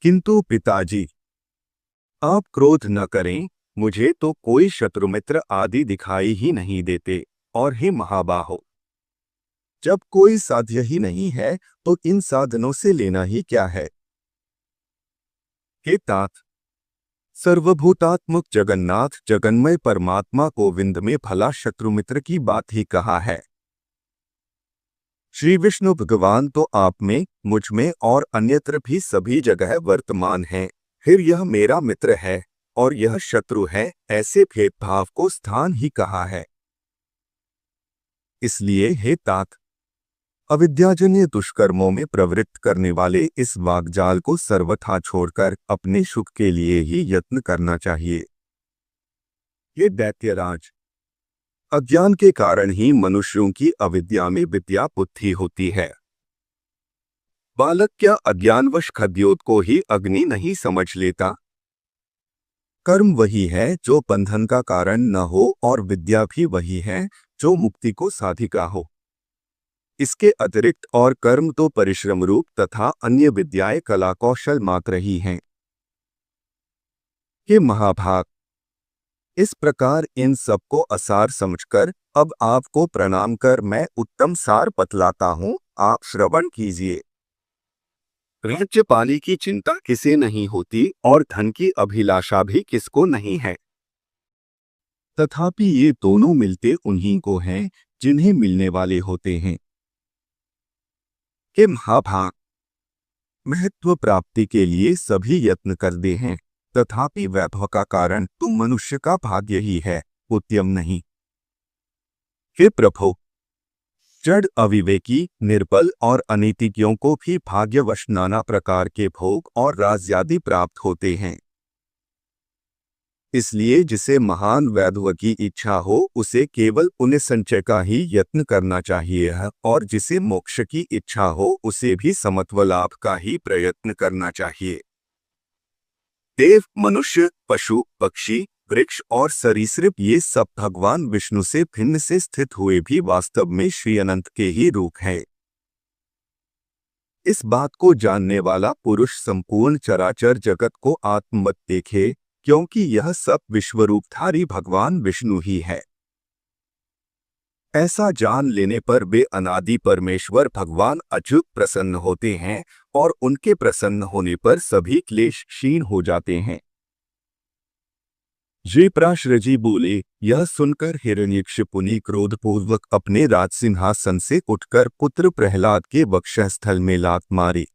किंतु पिताजी, आप क्रोध न करें, मुझे तो कोई शत्रुमित्र आदि दिखाई ही नहीं देते, और हे महाबाहो, जब कोई साध्य ही नहीं है तो इन साधनों से लेना ही क्या है। हे तात, सर्वभूतात्मक जगन्नाथ जगन्मय परमात्मा गोविंद में भला शत्रुमित्र की बात ही कहा है। श्री विष्णु भगवान तो आप में, मुझ में और अन्यत्र भी सभी जगह वर्तमान हैं। फिर यह मेरा मित्र है और यह शत्रु है, ऐसे भेदभाव को स्थान ही कहा है। इसलिए हे तात, अविद्याजन्य दुष्कर्मों में प्रवृत्त करने वाले इस वाग्जाल को सर्वथा छोड़कर अपने सुख के लिए ही यत्न करना चाहिए। ये दैत्यराज, अज्ञान के कारण ही मनुष्यों की अविद्या में विद्या बुद्धि होती है। बालक क्या अज्ञानवश खद्योत को ही अग्नि नहीं समझ लेता। कर्म वही है जो बंधन का कारण न हो और विद्या भी वही है जो मुक्ति को साधिका हो। इसके अतिरिक्त और कर्म तो परिश्रम रूप तथा अन्य विद्याएं कला कौशल मात्र ही हैं। हे महाभाग, इस प्रकार इन सबको असार समझकर अब आपको प्रणाम कर मैं उत्तम सार बतलाता हूँ, आप श्रवण कीजिए। राज्यपाली की चिंता किसे नहीं होती और धन की अभिलाषा भी किसको नहीं है, तथापि ये दोनों मिलते उन्हीं को हैं जिन्हें मिलने वाले होते हैं। हे महाभाग, महत्व प्राप्ति के लिए सभी यत्न करते हैं, तथापि वैभव का कारण तो मनुष्य का भाग्य ही है, उद्यम नहीं। हे प्रभु, जड़ अविवेकी, निर्बल और अनीतिज्ञों को भी भाग्यवश नाना प्रकार के भोग और राज्यादि प्राप्त होते हैं। इसलिए जिसे महान वैभव की इच्छा हो उसे केवल पुण्य संचय का ही यत्न करना चाहिए है, और जिसे मोक्ष की इच्छा हो उसे भी समत्व लाभ का ही प्रयत्न करना चाहिए। देव, मनुष्य, पशु, पक्षी, वृक्ष और सरीसृप ये सब भगवान विष्णु से भिन्न से स्थित हुए भी वास्तव में श्री अनंत के ही रूप हैं। इस बात को जानने वाला पुरुष संपूर्ण चराचर जगत को आत्मवत देखे, क्योंकि यह सब विश्वरूपधारी भगवान विष्णु ही है। ऐसा जान लेने पर वे अनादि परमेश्वर भगवान अच्युत प्रसन्न होते हैं और उनके प्रसन्न होने पर सभी क्लेश क्षीण हो जाते हैं। जयप्राशरजी बोले, यह सुनकर हिरण्यकशिपुनि क्रोधपूर्वक अपने राजसिंहासन से उठकर पुत्र प्रहलाद के वक्षस्थल में लात मारी।